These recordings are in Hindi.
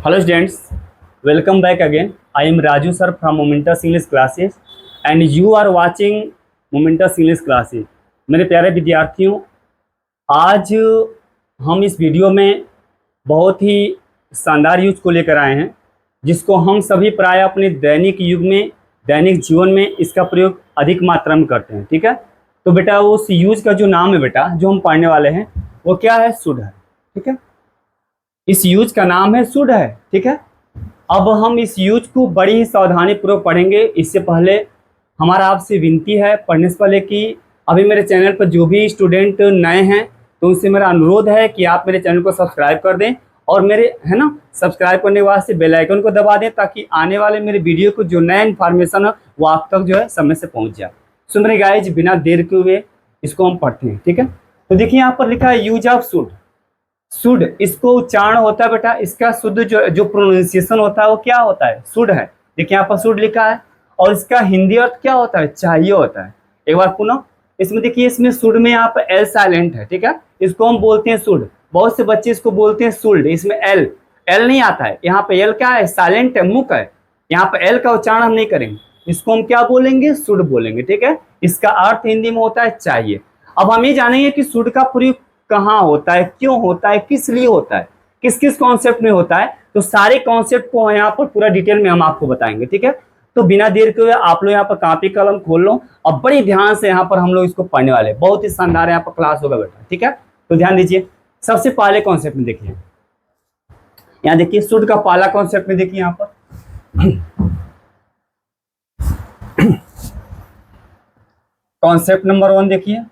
Hello students, welcome back again. I am Raju sir from Momentus English classes and you are watching Momentus English classes. मेरे प्यारे विद्यार्थियों, आज हम इस वीडियो में बहुत ही शानदार यूज को लेकर आए हैं जिसको हम सभी प्राय अपने दैनिक युग में, दैनिक जीवन में इसका प्रयोग अधिक मात्रा में करते हैं। ठीक है, तो बेटा उस यूज का जो नाम है बेटा जो हम पढ़ने वाले हैं वो क्या है? शुड है। ठीक है, इस यूज का नाम है शुड है। ठीक है, अब हम इस यूज को बड़ी ही सावधानी पूर्वक पढ़ेंगे। इससे पहले हमारा आपसे विनती है पढ़ने से पहले कि अभी मेरे चैनल पर जो भी स्टूडेंट नए हैं तो उनसे मेरा अनुरोध है कि आप मेरे चैनल को सब्सक्राइब कर दें और मेरे सब्सक्राइब करने के बाद से बेल आइकन को दबा दें ताकि आने वाले मेरे वीडियो को जो नया इन्फॉर्मेशन है वो आप तक जो है समय से पहुंच जाए। सो मेरे गाइज बिना देर के हुए इसको हम पढ़ते हैं। ठीक है, तो देखिए यहाँ पर लिखा है यूज ऑफ शुड। शुड इसको उच्चारण होता है बेटा, इसका शुद्ध जो प्रोनाउंसिएशन होता है वो क्या होता है? शुड है। देखिए यहाँ पर शुड लिखा है और इसका हिंदी अर्थ क्या होता है? चाहिए होता है। एक बार पुनः इसमें देखिए, इसमें शुड में यहाँ पर एल साइलेंट है। ठीक है, इसको हम बोलते हैं शुड। बहुत से बच्चे इसको बोलते हैं शुल्ड, इसमें एल नहीं आता है। यहाँ पे एल क्या है? साइलेंट है, मुक है। यहाँ पे एल का उच्चारण हम नहीं करेंगे, इसको हम क्या बोलेंगे? शुड बोलेंगे। ठीक है, इसका अर्थ हिंदी में होता है चाहिए। अब हम ये जानेंगे कि शुड का प्रयोग कहाँ होता है, क्यों होता है, किस लिए होता है, किस किस कॉन्सेप्ट में होता है, तो सारे कॉन्सेप्ट को यहाँ पर पूरा डिटेल में हम आपको बताएंगे। ठीक है, तो बिना देर के हुए आप लोग यहाँ पर कॉपी कलम खोल लो और बड़े ध्यान से यहाँ पर हम लोग इसको पढ़ने वाले हैं। बहुत ही शानदार यहाँ पर क्लास होगा बेटा। ठीक है, तो ध्यान दीजिए। सबसे पहले कॉन्सेप्ट में देखिए, यहाँ देखिए शुड का पहला कॉन्सेप्ट में देखिए यहाँ पर कॉन्सेप्ट नंबर 1 देखिए,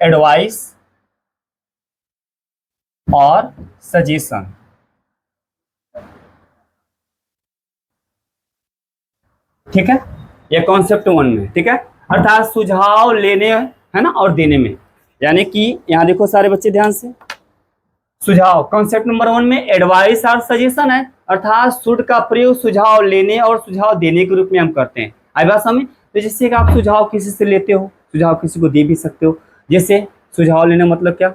एडवाइस और सजेशन। ठीक है, ये कॉन्सेप्ट 1 में। ठीक है, अर्थात सुझाव लेने है ना और देने में, यानी कि यहाँ देखो सारे बच्चे ध्यान से, सुझाव कॉन्सेप्ट नंबर 1 में एडवाइस और सजेशन है। अर्थात शुड का प्रयोग सुझाव लेने और सुझाव देने के रूप में हम करते हैं। आई बात समझ? तो जैसे कि आप सुझाव किसी से लेते हो, सुझाव किसी को दे भी सकते हो। जैसे सुझाव लेना मतलब क्या?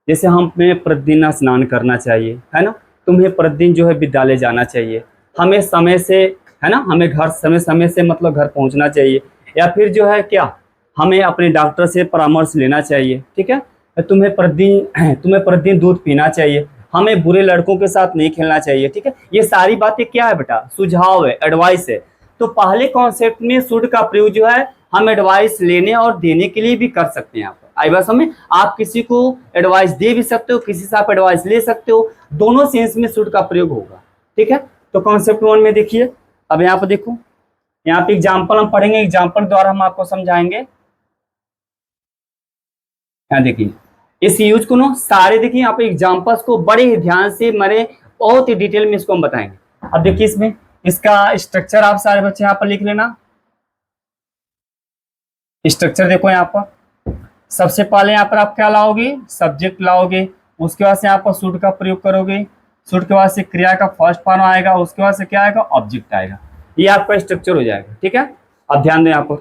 जैसे हमें प्रतिदिन स्नान करना चाहिए, है ना, तुम्हें प्रतिदिन जो है विद्यालय जाना चाहिए, हमें समय से, है ना, हमें घर समय से मतलब घर पहुंचना चाहिए, या फिर जो है क्या, हमें अपने डॉक्टर से परामर्श लेना चाहिए। ठीक है, तुम्हें प्रतिदिन दूध पीना चाहिए, हमें बुरे लड़कों के साथ नहीं खेलना चाहिए। ठीक है, ये सारी बातें क्या है बेटा? सुझाव है, एडवाइस है। तो पहले कॉन्सेप्ट में शुड का प्रयोग जो है हम एडवाइस लेने और देने के लिए भी कर सकते हैं। यहाँ पर आई बात समझ? आप किसी को एडवाइस दे भी सकते हो, किसी से आप एडवाइस ले सकते हो, दोनों सेंस में शुड का प्रयोग होगा। ठीक है, तो कॉन्सेप्ट 1 में देखिए। अब यहाँ पर देखो, यहाँ पे एग्जाम्पल हम पढ़ेंगे, एग्जाम्पल द्वारा हम आपको समझाएंगे। यहाँ देखिए इस यूज को ना सारे देखिए यहाँ पे एग्जाम्पल्स को बड़े ही ध्यान से, मेरे बहुत ही डिटेल में इसको हम बताएंगे। अब देखिए इसमें इसका स्ट्रक्चर आप सारे बच्चे यहाँ पर लिख लेना। स्ट्रक्चर देखो यहाँ पर, सबसे पहले यहाँ पर आप क्या लाओगे? सब्जेक्ट लाओगे, उसके बाद से यहाँ पर शुड का प्रयोग करोगे, शुड के बाद से क्रिया का फर्स्ट फॉर्म आएगा, उसके बाद से क्या आएगा? ऑब्जेक्ट आएगा। ये आपका स्ट्रक्चर हो जाएगा। ठीक है, अब ध्यान दें यहाँ पर।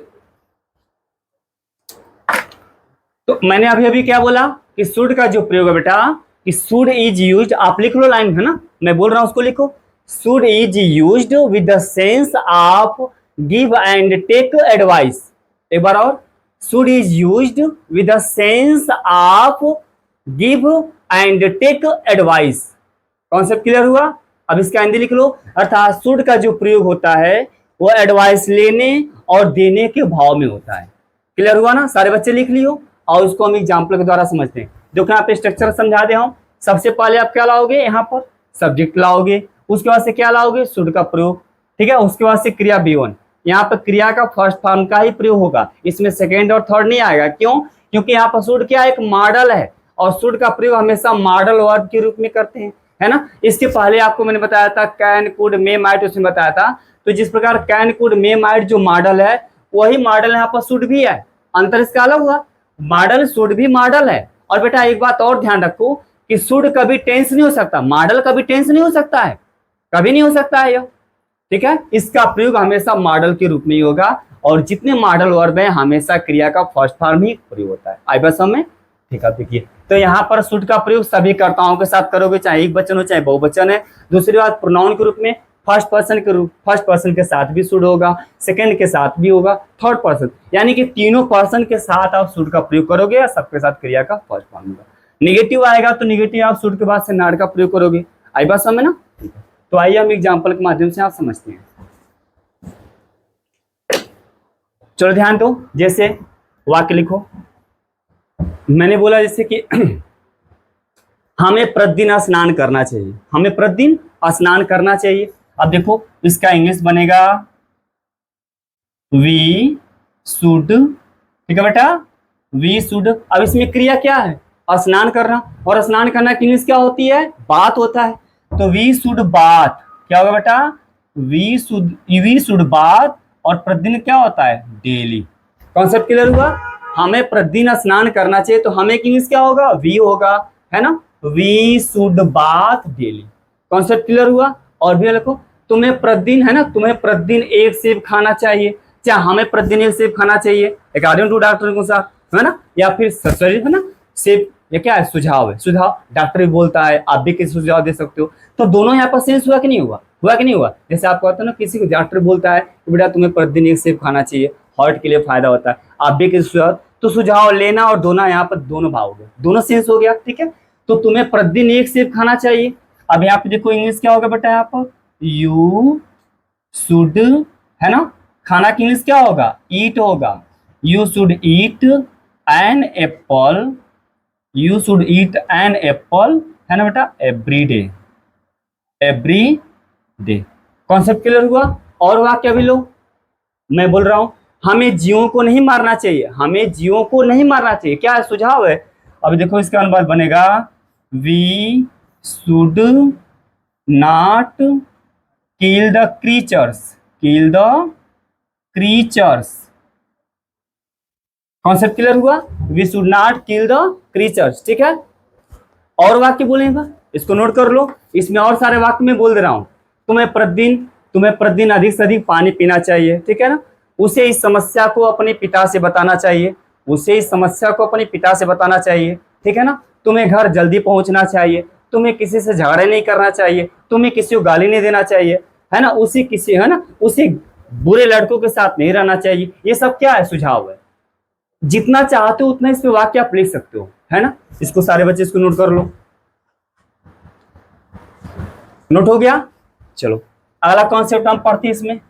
तो मैंने अभी क्या बोला कि शुड का जो प्रयोग है बेटा कि शुड इज यूज्ड, आप लिख लो लाइन, है ना, मैं बोल रहा हूं उसको लिखो। Should is used with the sense of give and take advice. एक बार और, should is used with the sense of give and take advice. Concept clear हुआ? अब इसका हिंदी लिख लो। अर्थात शुड का जो प्रयोग होता है वो एडवाइस लेने और देने के भाव में होता है। क्लियर हुआ ना? सारे बच्चे लिख लियो और उसको हम एग्जाम्पल के द्वारा समझते हैं। देखो यहाँ पे स्ट्रक्चर समझा दे हम। सबसे पहले आप क्या लाओगे? यहाँ पर सब्जेक्ट लाओगे, उसके बाद से क्या लाओगे? शुड का प्रयोग। ठीक है, उसके बाद से क्रिया B1। यहाँ पर क्रिया का फर्स्ट फॉर्म का ही प्रयोग होगा, इसमें सेकेंड और थर्ड नहीं आएगा। क्यों? क्योंकि यहाँ पर शुड क्या, एक मॉडल है और शुड का प्रयोग हमेशा मॉडल वर्ब के रूप में करते हैं, है ना। इसके पहले आपको मैंने बताया था कैन, कुड, मे, माइट, उसमें बताया था। तो जिस प्रकार कैन, कुड, मे, माइट जो मॉडल है वही मॉडल यहाँ पर शुड भी है। अंतर इसका अलग हुआ, मॉडल शुड भी मॉडल है। और बेटा एक बात और ध्यान रखो कि शुड कभी टेंस नहीं हो सकता, मॉडल कभी टेंस नहीं हो सकता है, कभी नहीं हो सकता है ये। ठीक है, इसका प्रयोग हमेशा मॉडल के रूप में ही होगा और जितने मॉडल वर्ब हैं हमेशा क्रिया का फर्स्ट फॉर्म ही प्रयोग होता है। आई बस में ठीक है। देखिए तो यहाँ पर शुड का प्रयोग सभी कर्ताओं के साथ करोगे, चाहे एक वचन हो चाहे बहुवचन है। दूसरी बात प्रोनाउन के रूप में फर्स्ट पर्सन के साथ भी शुड होगा, सेकंड के साथ भी होगा, थर्ड पर्सन, यानी कि तीनों पर्सन के साथ आप शुड का प्रयोग करोगे या सबके साथ क्रिया का फर्स्ट फॉर्म होगा। नेगेटिव आएगा तो नेगेटिव आप शुड के बाद से नॉट का प्रयोग करोगे। आई बात समझ में ना? तो आइए हम एग्जाम्पल के माध्यम से आप समझते हैं। चलो ध्यान दो, जैसे वाक्य लिखो। मैंने बोला जैसे कि हमें प्रतिदिन स्नान करना चाहिए, हमें प्रतिदिन स्नान करना चाहिए। अब देखो इसका इंग्लिश बनेगा वी शुड, ठीक है बेटा, वी शुड। अब इसमें क्रिया क्या है? स्नान करना, और स्नान करना की इंग्लिश क्या होती है? बात होता है। तो वी शुड बात, क्या होगा बेटा? वी शुड बात, और प्रतिदिन क्या होता है? डेली। कॉन्सेप्ट क्लियर हुआ? हमें प्रतिदिन स्नान करना चाहिए तो हमें की इंग्लिश क्या होगा? वी होगा, है ना? We should bath daily. Concept clear हुआ? और भी लिखो, तुम्हें प्रतिदिन, है ना, तुम्हें प्रतिदिन एक सेब खाना चाहिए, क्या हमें प्रतिदिन एक सेब खाना चाहिए अकॉर्डिंग टू डॉक्टर के अनुसार, है ना? या फिर सॉरी, है ना, सेब ये क्या है? सुझाव है, सुझाव डॉक्टर भी बोलता है, आप भी किसी सुझाव दे सकते हो। तो दोनों यहाँ पर सेंस हुआ कि नहीं हुआ? हुआ कि नहीं हुआ? जैसे आप कहते हो ना, किसी को डॉक्टर बोलता है कि बेटा तुम्हें प्रतिदिन एक सेब खाना चाहिए, हार्ट के लिए फायदा होता है, आप भी किसी सुझाव, तो सुझाव लेना और दोनों यहाँ पर दोनों भाव हो गए, दोनों सेंस हो गया, ठीक है? तो तुम्हें प्रतिदिन एक सेब खाना चाहिए। अब यहाँ पे देखो इंग्लिश क्या होगा बेटा? यहाँ पर यू शुड, है ना, खाना की इंग्लिश क्या होगा? ईट होगा। You should eat an apple, you should eat an apple, है ना बेटा, every day, every day. Concept clear हुआ? और वाक्य भी लो, मैं बोल रहा हूं हमें जीवों को नहीं मारना चाहिए, हमें जीवों को नहीं मारना चाहिए, क्या है? सुझाव है। अब देखो इसका अनुवाद बनेगा we should not kill the creatures, kill the creatures. Concept clear हुआ? We should not kill the creatures, ठीक है? और वाक्य बोलेगा, इसको नोट कर लो, इसमें और सारे वाक्य में बोल दे रहा हूं। तुम्हें प्रतिदिन अधिक से अधिक पानी पीना चाहिए, ठीक है ना? उसे इस समस्या को अपने पिता से बताना चाहिए, उसे इस समस्या को अपने पिता से बताना चाहिए, ठीक है ना? तुम्हें घर जल्दी पहुंचना चाहिए, तुम्हें किसी से झगड़े नहीं करना चाहिए, तुम्हें किसी को गाली नहीं देना चाहिए, है ना? उसी किसी, है ना, उसी बुरे लड़कों के साथ नहीं रहना चाहिए। ये सब क्या है? सुझाव है। जितना चाहते हो उतना इस पे वाक्य आप लिख सकते हो, है ना? इसको सारे बच्चे इसको नोट कर लो। नोट हो गया? चलो अगला कॉन्सेप्ट हम पढ़ते हैं इसमें।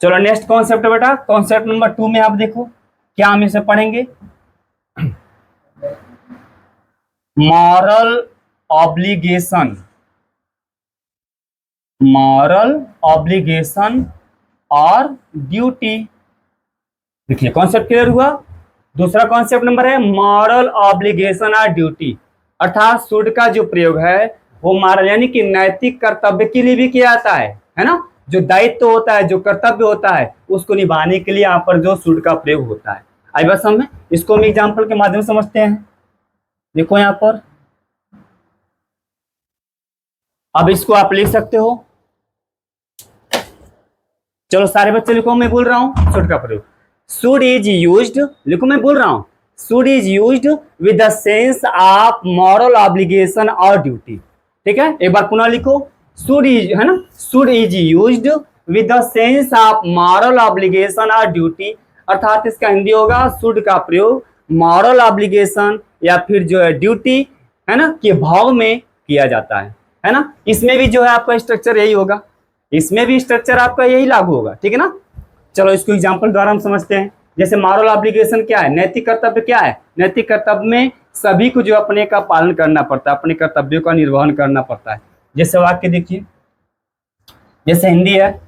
चलो नेक्स्ट कॉन्सेप्ट है बेटा, कॉन्सेप्ट नंबर 2 में आप देखो क्या हम इसे पढ़ेंगे। मॉरल ऑब्लिगेशन, मॉरल ऑब्लिगेशन और ड्यूटी। देखिए कॉन्सेप्ट क्लियर हुआ? दूसरा कॉन्सेप्ट नंबर है मॉरल ऑब्लिगेशन और ड्यूटी, अर्थात शुड का जो प्रयोग है वो मॉरल यानी कि नैतिक कर्तव्य के लिए भी किया जाता है ना? जो दायित्व होता है, जो कर्तव्य होता है, उसको निभाने के लिए यहाँ पर जो शुड का प्रयोग होता है। आई बात समझ में? इसको हम एग्जाम्पल के माध्यम से समझते हैं। देखो यहाँ पर, अब इसको आप लिख सकते हो। चलो सारे बच्चे लिखो, मैं बोल रहा हूं शुड का प्रयोग। शुड इज यूज्ड, लिखो मैं बोल रहा हूं, should is used with the sense of moral obligation और ड्यूटी, ठीक है? एक बार पुनः लिखो, शुड इज, है ना, should is used with the sense of moral obligation और ड्यूटी, अर्थात इसका हिंदी होगा शुड का प्रयोग मॉरल ऑब्लिगेशन या फिर जो है ड्यूटी, है ना, के भाव में किया जाता है ना? इसमें भी जो है आपका स्ट्रक्चर यही होगा, इसमें भी स्ट्रक्चर आपका यही लागू होगा, ठीक है ना? चलो इसको एग्जांपल द्वारा हम समझते हैं। जैसे मॉरल ऑब्लिगेशन क्या है? नैतिक कर्तव्य क्या है? नैतिक कर्तव्य में सभी को जो अपने का पालन करना पड़ता है, अपने कर्तव्यों का निर्वहन करना पड़ता है। जैसे वाक्य देखिए, जैसे हिंदी है,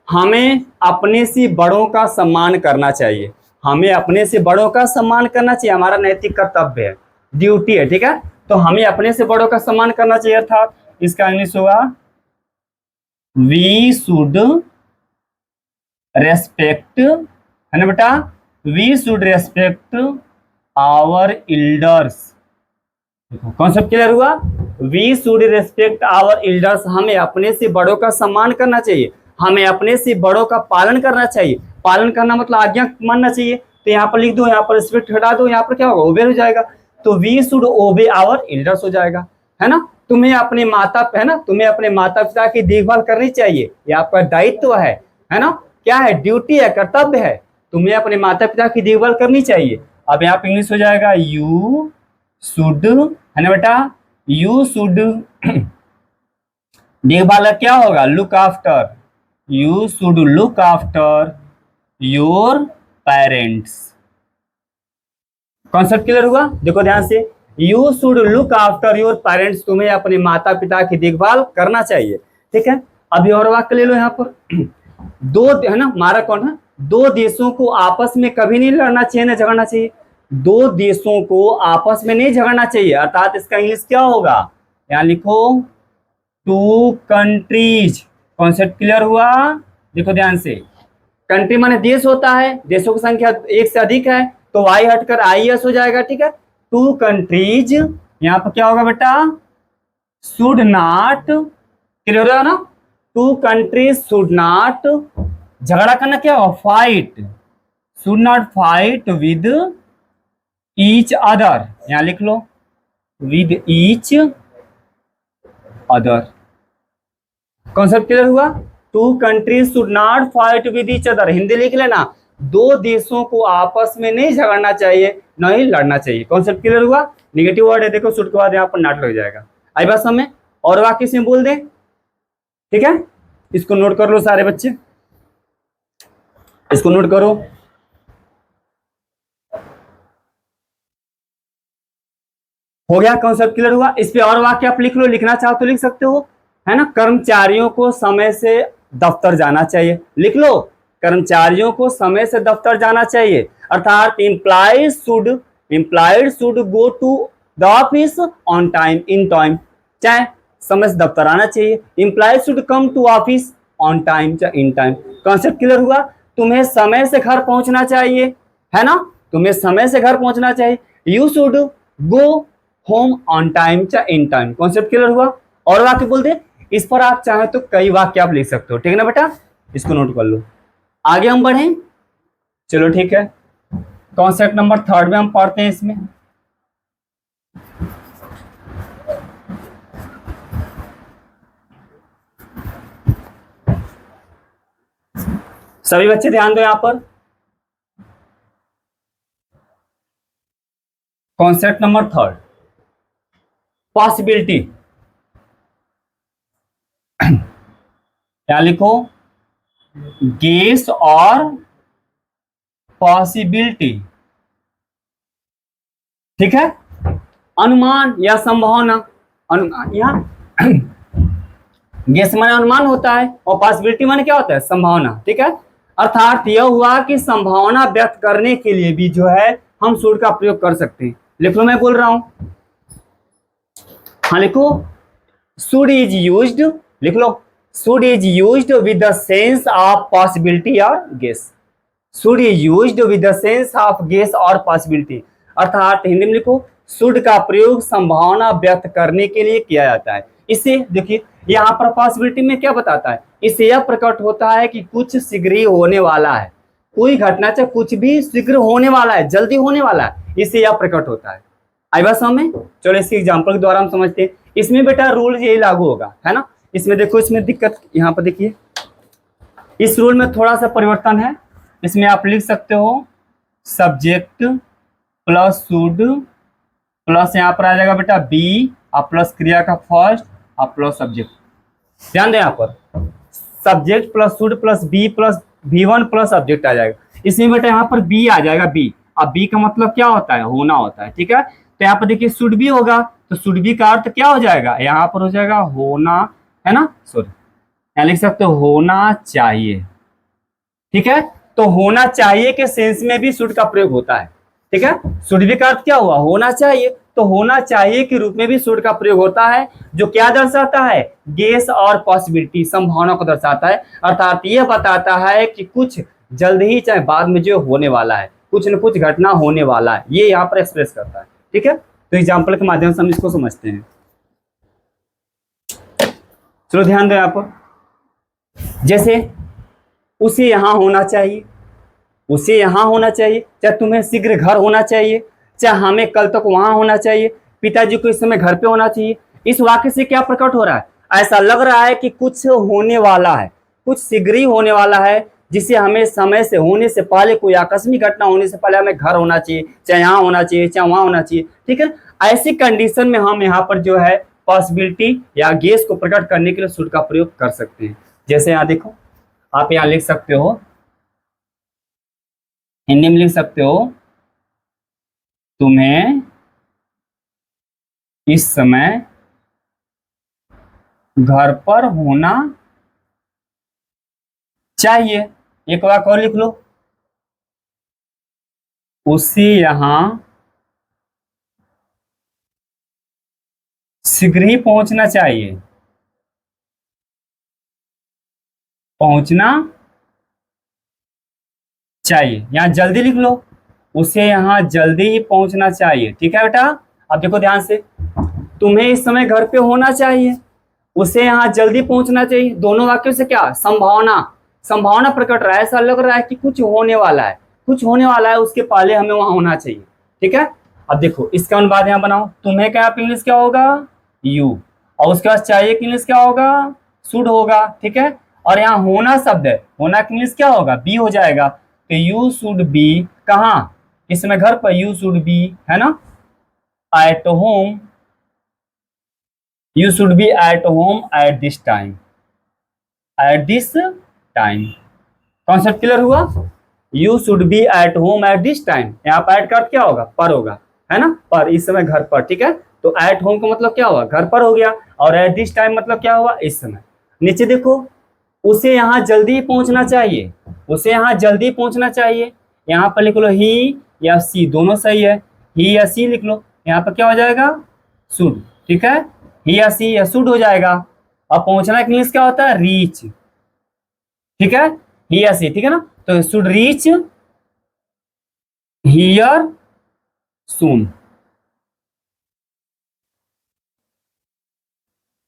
हमें अपने से बड़ों का सम्मान करना चाहिए, हमें अपने से बड़ों का सम्मान करना चाहिए, हमारा नैतिक कर्तव्य है, ड्यूटी है, ठीक है? तो हमें अपने से बड़ों का सम्मान करना चाहिए, अर्थात इसका इंग्लिश होगा वी शुड रेस्पेक्ट, है ना बेटा, we should respect our elders. Concept clear हुआ? We should respect our elders, हमें अपने से बड़ों का सम्मान करना चाहिए, हमें अपने से बड़ों का पालन करना चाहिए। पालन करना मतलब आज्ञा मानना चाहिए। तो यहाँ पर लिख दो, यहाँ पर रेस्पेक्ट हटा दो, यहाँ पर क्या होगा, ओबे हो जाएगा। तो we should obey our elders हो जाएगा, है ना। तुम्हें अपने माता, है ना, तुम्हें अपने माता पिता की देखभाल करनी चाहिए, ये आपका दायित्व है ना, क्या है, ड्यूटी है, कर्तव्य है, तुम्हें अपने माता पिता की देखभाल करनी चाहिए। अब यहाँ पे इंग्लिश हो जाएगा यू शुड, है ना बेटा, यू शुड देखभाल का क्या होगा, look after, you should look after your parents. Concept clear हुआ? देखो ध्यान से, you should look after your parents, तुम्हें अपने माता पिता की देखभाल करना चाहिए, ठीक है। अभी और वाक्य ले लो यहाँ पर, दो, है ना, हमारा कौन है, दो देशों को आपस में कभी नहीं लड़ना चाहिए, ना झगड़ना चाहिए, दो देशों को आपस में नहीं झगड़ना चाहिए, अर्थात इसका इंग्लिश क्या होगा, यहाँ लिखो टू कंट्रीज। कॉन्सेप्ट क्लियर हुआ? देखो ध्यान से, कंट्री माने देश होता है, देशों की संख्या एक से अधिक है, तो वाई हटकर IS हो जाएगा, ठीक है। टू कंट्रीज, यहाँ पर क्या होगा बेटा, शुड नॉट, क्लियर हो ना, टू कंट्रीज शुड नॉट, झगड़ा करना क्या होगा, fight, should not fight with each other, यहां लिख लो with each other. Concept clear हुआ? Two countries should not fight with each other, Hindi लिख लेना, दो देशों को आपस में नहीं झगड़ना चाहिए, नहीं लड़ना चाहिए। कॉन्सेप्ट क्लियर हुआ? निगेटिव वर्ड है, देखो शुड के बाद यहाँ पर नॉट लग जाएगा। आई बात समझ में? और वाक्य इसमें बोल दे, ठीक है, इसको नोट कर लो सारे बच्चे, इसको नोट करो। हो गया? कॉन्सेप्ट क्लियर हुआ? इस पे और वाक्य आप लिख लो, लिखना चाहो तो लिख सकते हो, है ना। कर्मचारियों को समय से दफ्तर जाना चाहिए, लिख लो, कर्मचारियों को समय से दफ्तर जाना चाहिए, अर्थात employed should go to the office on time, in time, चाहे समय से दफ्तर आना चाहिए, employed should come to office on time चाहे इन टाइम। कॉन्सेप्ट क्लियर हुआ? तुम्हें समय से घर पहुंचना चाहिए, है ना, तुम्हें समय से घर पहुंचना चाहिए, you should go home on time चाहे इन टाइम। कॉन्सेप्ट क्लियर हुआ? और वाक्य बोल दे, इस पर आप चाहे तो कई वाक्य आप लिख सकते हो, ठीक है ना बेटा, इसको नोट कर लो। आगे हम बढ़े, चलो ठीक है, कॉन्सेप्ट नंबर 3 में हम पढ़ते हैं। इसमें सभी बच्चे ध्यान दो, यहां पर कॉन्सेप्ट नंबर 3, पॉसिबिलिटी। क्या लिखो, गेस और पॉसिबिलिटी, ठीक है, अनुमान या संभावना। अनुमान या गेस माने अनुमान होता है, और पॉसिबिलिटी माने क्या होता है, संभावना, ठीक है। अर्थात यह हुआ कि संभावना व्यक्त करने के लिए भी जो है हम शुड का प्रयोग कर सकते हैं। लिख लो, मैं बोल रहा हूं, हाँ लिखो, शुड इज यूज्ड, लिख लो, should is used with the sense of possibility और guess, should is used with the sense of guess और पॉसिबिलिटी, अर्थात हिंदी में लिखो, शुड का प्रयोग संभावना व्यक्त करने के लिए किया जाता है। इससे देखिए यहाँ पर पॉसिबिलिटी में क्या बताता है, इससे यह प्रकट होता है कि कुछ शीघ्र ही होने वाला है, कोई घटना चाहे कुछ भी शीघ्र होने वाला है, जल्दी होने वाला है, इससे यह प्रकट होता है। आई बात समझ में? चलो इसके एग्जाम्पल के द्वारा हम समझते हैं। इसमें बेटा रूल यही लागू होगा, है ना। इसमें देखो, इसमें दिक्कत यहाँ पर देखिए, इस रूल में थोड़ा सा परिवर्तन है। इसमें आप लिख सकते हो सब्जेक्ट प्लस शुड प्लस यहाँ पर आ जाएगा बेटा बी, और प्लस क्रिया का फर्स्ट और प्लस सब्जेक्ट। ध्यान दें, यहाँ पर subject plus should plus be plus V1 plus subject आ जाएगा। इसमें बेटा यहाँ पर बी आ जाएगा, बी, अब बी का मतलब क्या होता है, होना होता है, ठीक है। तो यहाँ पर देखिए शुड बी होगा, तो शुड बी का अर्थ क्या हो जाएगा, यहाँ पर हो जाएगा होना, है ना, सॉरी यहाँ लिख सकते हो होना चाहिए, ठीक है। तो होना चाहिए के सेंस में भी शुड का प्रयोग होता है, ठीक है। शुड बी का अर्थ क्या हुआ, होना चाहिए, तो होना चाहिए के रूप में भी शुड का प्रयोग होता है, जो क्या दर्शाता है, गेस और पॉसिबिलिटी, संभावना को दर्शाता है, अर्थात यह बताता है कि कुछ जल्द ही चाहे बाद में जो होने वाला है, कुछ न कुछ घटना होने वाला है, ये यहाँ पर एक्सप्रेस करता है। ठीक है, तो एग्जाम्पल के माध्यम से हम इसको समझते हैं। चलो ध्यान दो यहाँ पर, जैसे उसे यहाँ होना चाहिए, उसे यहाँ होना चाहिए, चाहे तुम्हें शीघ्र घर होना चाहिए, चाहे हमें कल तक वहां होना चाहिए, पिताजी को इस समय घर पे होना चाहिए। इस वाक्य से क्या प्रकट हो रहा है? ऐसा लग रहा है कि कुछ होने वाला है, कुछ शीघ्र ही होने वाला है, जिसे हमें समय से होने से पहले, कोई आकस्मिक घटना होने से पहले हमें घर होना चाहिए, चाहे यहाँ होना चाहिए, चाहे वहां होना चाहिए। ठीक है, ऐसी कंडीशन में हम यहाँ पर जो है पॉसिबिलिटी या गेस को प्रकट करने के लिए शुड का प्रयोग कर सकते हैं। जैसे यहाँ देखो, आप यहाँ लिख सकते हो, हिंदी में लिख सकते हो, तुम्हें इस समय घर पर होना चाहिए। एक वाक्य और लिख लो, उसे यहां शीघ्र ही पहुंचना चाहिए, पहुंचना चाहिए। यहां जल्दी लिख लो, उसे यहां जल्दी ही पहुंचना चाहिए। ठीक है बेटा, अब देखो ध्यान से, तुम्हें इस समय घर पे होना चाहिए, उसे यहां जल्दी पहुंचना चाहिए। दोनों वाक्यों से क्या संभावना, संभावना प्रकट रहा है, ऐसा लग रहा है कि कुछ होने वाला है, कुछ होने वाला है, उसके पहले हमें वहां होना चाहिए। ठीक है, अब देखो इसका अनुवाद यहां बनाओ, तुम्हें क्या इंग्लिश क्या होगा, यू, और उसके बाद चाहिए कि इंग्लिश क्या होगा, शुड होगा। ठीक है, और यहाँ होना शब्द है, होना की इंग्लिश क्या होगा, बी हो जाएगा। तो यू शुड बी कहाँ, इस समय घर पर, यू शुड बी है ना at home, you should be at home at this time, at this time. Concept clear हुआ? You should be at home at this time, यहाँ पर एट का क्या होगा, पर होगा, है ना, पर, इस समय घर पर। ठीक है, तो एट होम का मतलब क्या हुआ, घर पर हो गया, और एट दिस टाइम मतलब क्या हुआ, इस समय। नीचे देखो, उसे यहाँ जल्दी पहुंचना चाहिए, उसे यहाँ जल्दी पहुंचना चाहिए, यहाँ पर लिख लो ही या सी, दोनों सही है, ही या सी लिख लो, यहाँ पर क्या हो जाएगा, शुड। ठीक है, ही या सी या शुड हो जाएगा। अब पहुंचना के इंग्लिश क्या होता है, रीच। ठीक है, ही या सी, ठीक है ना, तो शुड रीच हियर सून।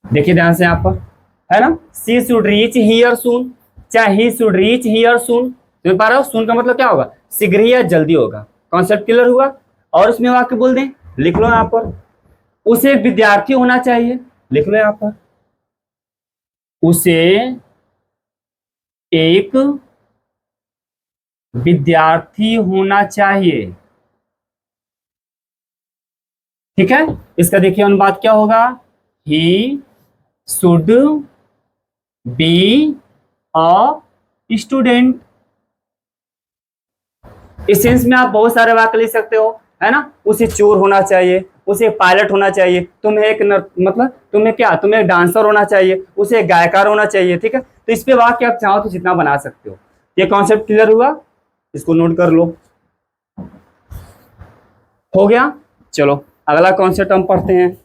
देखिए ध्यान से यहाँ पर, है ना, सी शुड रीच हियर सून, चाहे ही शुड रीच हियर सून। तुम्हें पा रहे हो, सून का मतलब क्या होगा, शीघ्र ही या जल्दी होगा। कॉन्सेप्ट क्लियर हुआ? और उसमें वाक्य बोल दें, लिख लो यहाँ पर, उसे विद्यार्थी होना चाहिए, लिख लो यहाँ पर, उसे एक विद्यार्थी होना चाहिए। ठीक है, इसका देखिए अनुवाद क्या होगा, he should be a student. इस सेंस में आप बहुत सारे वाक्य लिख सकते हो, है ना, उसे चोर होना चाहिए, उसे पायलट होना चाहिए, तुम्हें एक मतलब तुम्हें क्या, तुम्हें एक डांसर होना चाहिए, उसे एक गायकार होना चाहिए। ठीक है, तो इस पे वाक्य आप चाहो तो जितना बना सकते हो। ये कॉन्सेप्ट क्लियर हुआ, इसको नोट कर लो, हो गया। चलो अगला कॉन्सेप्ट हम पढ़ते हैं।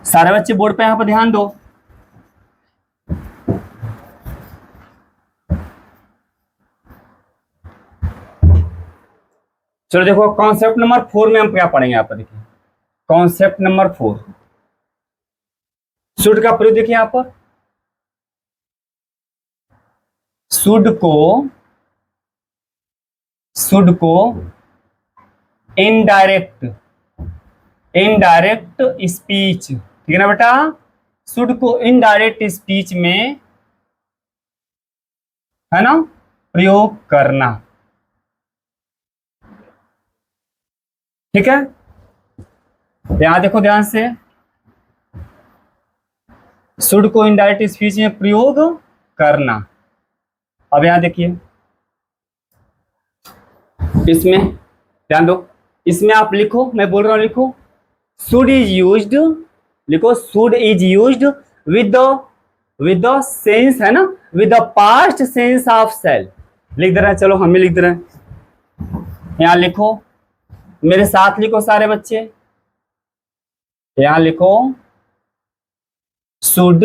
सारे बच्चे बोर्ड पे यहां पर ध्यान दो। चलो देखो, कॉन्सेप्ट नंबर 4 में हम क्या पढ़ेंगे, यहाँ पर देखिए, कॉन्सेप्ट नंबर 4, शुड का प्रयोग देखिए यहाँ पर, शुड को इनडायरेक्ट, इनडायरेक्ट स्पीच, ठीक है ना बेटा, शुड को इनडायरेक्ट स्पीच में, है ना, प्रयोग करना। ठीक है, यहां देखो ध्यान से, शुड को इनडायरेक्ट स्पीच में प्रयोग करना। अब यहां देखिए, इसमें ध्यान दो, इसमें आप लिखो, मैं बोल रहा हूं लिखो, शुड इज यूज्ड, लिखो should is used with the sense, है ना, with the past sense of shall. लिख दे रहे हैं, चलो हम भी लिख दे रहे हैं, यहां लिखो, मेरे साथ लिखो सारे बच्चे, यहां लिखो शुड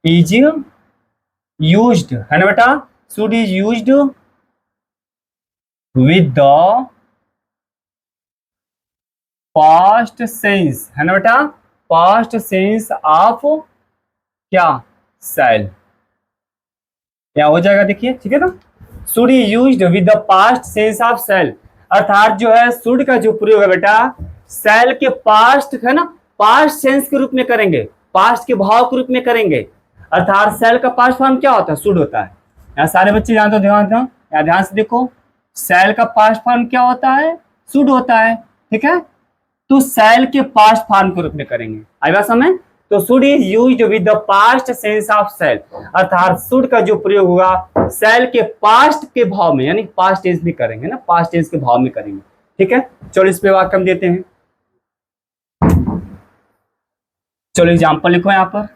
इज यूज्ड, है ना बेटा, should is used with the past sense, है ना बेटा, पास्ट सेंस ऑफ क्या, सेल, क्या हो जाएगा देखिए, ठीक है ना। Should is used with the past sense of shall, अर्थात जो है शुड का जो प्रयोग है बेटा सेल के पास्ट, है ना, पास्ट सेंस के रूप में करेंगे, पास्ट के भाव के रूप में करेंगे, अर्थात सेल का पास्ट फॉर्म क्या होता है, शुड होता है। यहाँ सारे बच्चे जानते हो, ध्यान दो, यहाँ ध्यान से देखो, सेल का पास्ट फॉर्म क्या होता है, शुड होता है, ठीक है। तो सेल के पास्ट फॉर्म के रूप में करेंगे, आई बात समझ। तो should is used with the past sense of shall, अर्थात शुड का जो प्रयोग होगा सेल के पास्ट के भाव में, यानी पास्ट टेंस में करेंगे ना, पास्ट टेंस के भाव में करेंगे, ठीक है। चलो इस पे वाक्य हम देते हैं, चलो एग्जांपल लिखो यहां पर।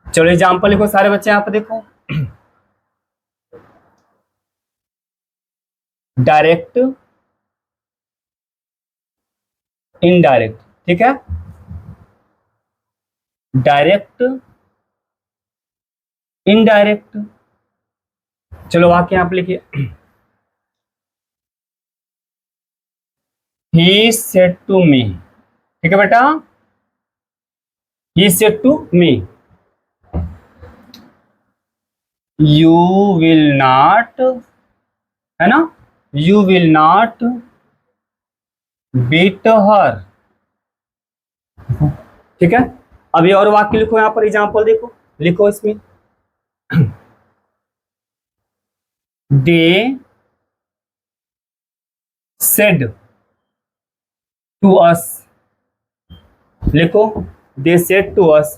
चलो एग्जांपल लिखो सारे बच्चे, यहां पर देखो, डायरेक्ट इनडायरेक्ट, ठीक है, डायरेक्ट इनडायरेक्ट। चलो वाक्य यहां पर लिखिए, ही सेड टू मी, ठीक है बेटा, he said to me you will not, है ना, you will not beat her, ठीक है। अभी और वाक्य लिखो यहां पर, एग्जांपल देखो, लिखो इसमें, दे सेड टू अस, लिखो, they said to us,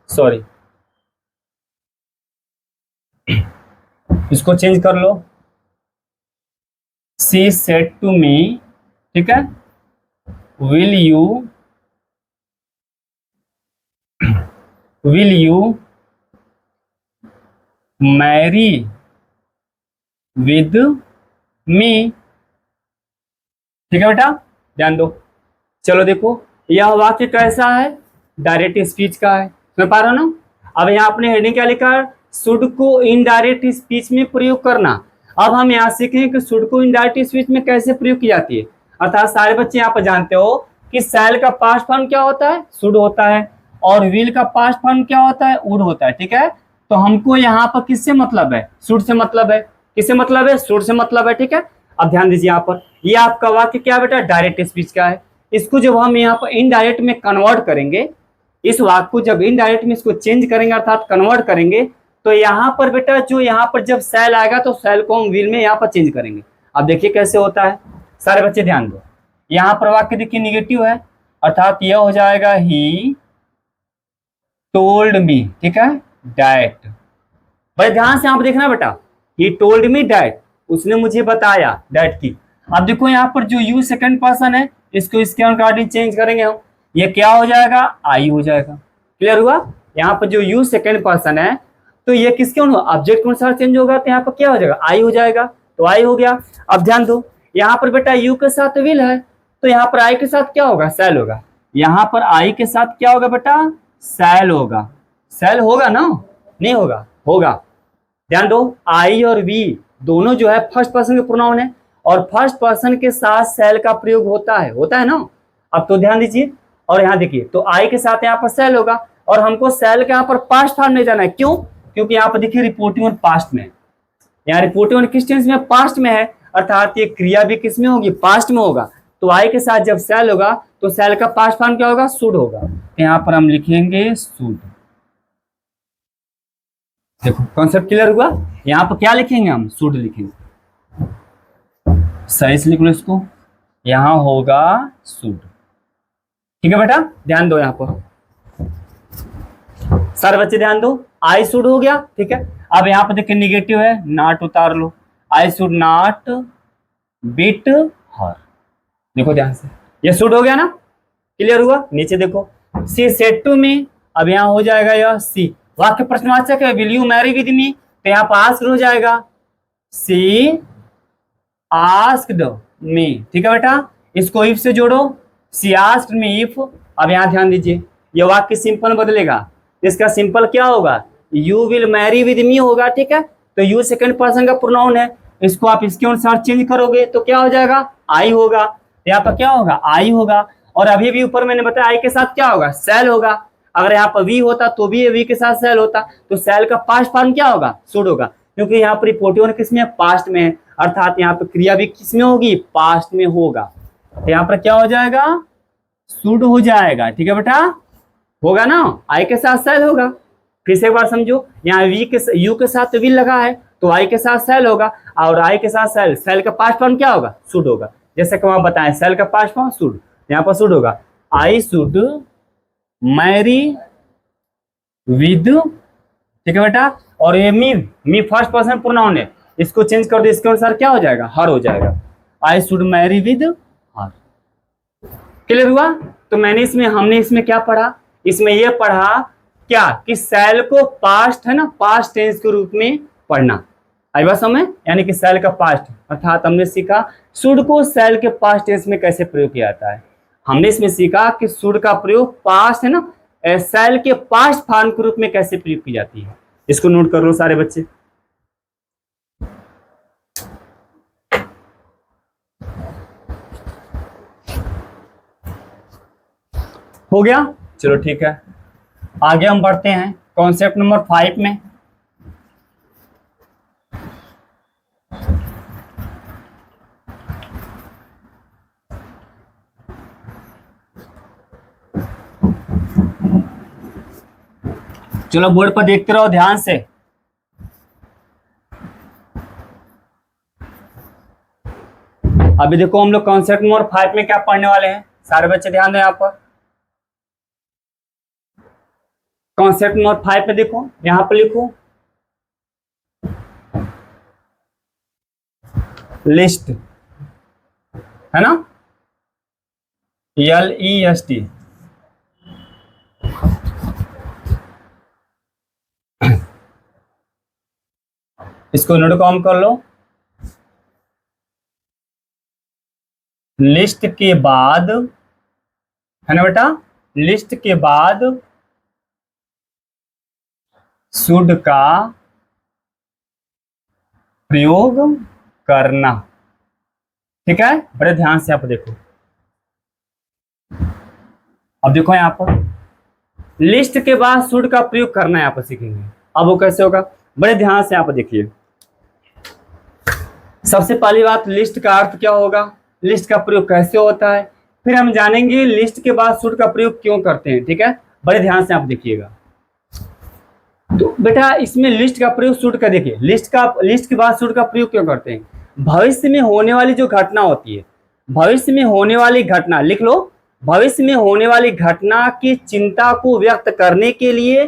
sorry इसको चेंज कर लो, सी सेड टू मी, ठीक है, will you marry with me, ठीक है बेटा, ध्यान दो। चलो देखो यह वाक्य कैसा है, डायरेक्ट स्पीच का है, समझ पा रहे हो ना। अब यहाँ आपने हेडिंग क्या लिखा है, शुड को इनडायरेक्ट स्पीच में प्रयोग करना। अब हम यहाँ सीखें कि शुड को इनडायरेक्ट स्पीच में कैसे प्रयोग की जाती है, अर्थात सारे बच्चे यहाँ पर जानते हो कि शैल का पास्ट फॉर्म क्या होता है, शुड होता है, और विल का पास्ट फॉर्म क्या होता है, वुड होता है, ठीक है। तो हमको यहाँ पर किससे मतलब है, शुड से मतलब है, किससे मतलब है, शुड से मतलब है, ठीक है। अब ध्यान दीजिए यहाँ पर, ये आपका वाक्य क्या बेटा, डायरेक्ट स्पीच का है। इसको जब हम यहाँ पर इनडायरेक्ट में कन्वर्ट करेंगे, इस वाक्य को जब इनडायरेक्ट में इसको चेंज करेंगे अर्थात कन्वर्ट करेंगे, तो यहाँ पर बेटा जो यहाँ पर जब सेल आएगा तो सेल को हम विल में यहाँ पर चेंज करेंगे। अब देखिए कैसे होता है, सारे बच्चे ध्यान दो, यहाँ पर वाक्य देखिए निगेटिव है, अर्थात यह हो जाएगा ही टोल्ड मी, ठीक है, डैट, बड़े ध्यान से यहाँ पर देखना बेटा, ही टोल्ड मी डैट, उसने मुझे बताया, डैट की। अब देखो यहाँ पर जो यू सेकंड पर्सन है, इसको इसके अकॉर्डिंग चेंज करेंगे हम, ये क्या हो जाएगा, आई हो जाएगा, क्लियर हुआ। यहाँ पर जो यू सेकंड पर्सन है तो ये किसके ऑब्जेक्ट के अनुसार चेंज होगा, तो यहाँ पर क्या हो जाएगा, आई हो जाएगा, तो आई हो गया। अब ध्यान दो, यहाँ पर बेटा यू के साथ विल है, तो यहाँ पर आई के साथ क्या होगा, सेल होगा, यहाँ पर आई के साथ क्या होगा बेटा, सेल होगा, सेल होगा ना, नहीं होगा, होगा। ध्यान दो, आई और वी दोनों जो है फर्स्ट पर्सन के प्रोनाउन है, और फर्स्ट पर्सन के साथ सेल का प्रयोग होता है ना। अब तो ध्यान दीजिए, और यहाँ देखिए, तो आई के साथ यहाँ पर सेल होगा, और हमको सेल के यहाँ पर पास्ट फॉर्म में जाना है, क्यों, क्योंकि यहाँ पर देखिए रिपोर्टिंग ऑन पास्ट में, यहाँ रिपोर्टिंग ऑन किस टेंस में, पास्ट में है, अर्थात ये क्रिया भी किस में होगी, पास्ट में होगा। तो आई के साथ जब सेल होगा तो सेल का पास्ट फॉर्म क्या होगा, शुड होगा, तो यहाँ पर हम लिखेंगे शुड। देखो कॉन्सेप्ट क्लियर हुआ, यहाँ पर क्या लिखेंगे हम, शुड लिखेंगे, सही से लिख लो इसको, यहाँ होगा शुड, ठीक है बेटा, ध्यान दो यहाँ पर सारे बच्चे ध्यान दो, आई शुड हो गया, ठीक है। अब यहाँ पर देखिए निगेटिव है, नॉट उतार लो, आई शुड नॉट बिट हर। देखो ध्यान से, ये शुड हो गया ना, क्लियर हुआ। नीचे देखो, सी सेड टू मी, अब यहाँ हो जाएगा यह सी, वाक्य प्रश्नवाचक है, विल यू मैरी विद मी, तो यहाँ पर आस्क्ड हो जाएगा, सी आस्क्ड मी, ठीक है बेटा। इसको इफ से जोड़ो, सी आस्क्ड मी इफ। अब यहाँ ध्यान दीजिए, ये वाक्य सिंपल बदलेगा, इसका सिंपल क्या होगा, यू विल मैरी विद मी होगा, ठीक है। तो यू सेकंड पर्सन का प्रोनाउन है, इसको आप इसके अनुसार चेंज करोगे तो क्या हो जाएगा, आई होगा। यहाँ पर क्या होगा, आई होगा। और अभी भी ऊपर मैंने बताया आई के साथ क्या होगा, सेल होगा। अगर यहाँ पर वी होता तो भी वी के साथ सेल होता, तो सेल का पास्ट फॉर्म क्या होगा, शुड होगा, क्योंकि यहाँ पर पोर्टिव किस में, पास्ट में है, अर्थात यहाँ पर क्रिया भी किस में होगी, पास्ट में होगा। तो यहाँ पर क्या हो जाएगा, शुड हो जाएगा, ठीक है बेटा, होगा ना, आई के साथ सेल होगा। फिर से एक बार समझो, यहाँ वी के यू के साथ विल लगा है तो आई के साथ सेल होगा, और आई के साथ सेल, सेल का पास्ट फॉर्म क्या होगा, शुड होगा। जैसे कि वहां बताएं, सेल का पास्ट फॉर्म शुड, यहाँ पर शुड होगा, आई शुड मैरी विद, ठीक है बेटा। और ये मी फर्स्ट पर्सन प्रोनाउन है, इसको चेंज कर दो, इसके अनुसार क्या हो जाएगा, हर हो जाएगा, I should Mary with her. Clear हुआ। तो हमने इसमें क्या पढ़ा, इसमें यह पढ़ा क्या कि सेल को पास्ट है ना, पास्ट टेंस के रूप में पढ़ना। आई बात समझ, यानी कि सेल का पास्ट, अर्थात हमने सीखा शुड को सेल के पास्ट टेंस में कैसे प्रयोग किया जाता है। हमने इसमें सीखा कि शुड का प्रयोग पास्ट है ना, सेल के पास्ट फॉर्म के रूप में कैसे प्रयोग की जाती है। इसको नोट कर लो सारे बच्चे। हो गया, चलो ठीक है, आगे हम बढ़ते हैं कॉन्सेप्ट नंबर 5 में। चलो बोर्ड पर देखते रहो ध्यान से। अभी देखो हम लोग कॉन्सेप्ट नंबर 5 में क्या पढ़ने वाले हैं, सारे बच्चे ध्यान दें यहाँ पर। कॉन्सेप्ट नंबर 5 पे देखो, यहां पर लिखो लिस्ट, है ना, LEST। इसको नोट कॉम कर लो। लिस्ट के बाद, है ना बेटा, लिस्ट के बाद शुड का प्रयोग करना, ठीक है। बड़े ध्यान से आप देखो, अब देखो यहां पर लिस्ट के बाद शुड का प्रयोग करना है, आप सीखेंगे। अब वो कैसे होगा, बड़े ध्यान से आप देखिए। सबसे पहली बात, लिस्ट का अर्थ क्या होगा, लिस्ट का प्रयोग कैसे होता है, फिर हम जानेंगे लिस्ट के बाद शुड का प्रयोग क्यों करते हैं, ठीक है। बड़े ध्यान से आप देखिएगा। तो बेटा इसमें लिस्ट का प्रयोग शुड का देखिए, लिस्ट के बाद शुड का प्रयोग क्यों करते हैं, भविष्य में होने वाली जो घटना होती है, भविष्य में होने वाली घटना लिख लो, भविष्य में होने वाली घटना की चिंता को व्यक्त करने के लिए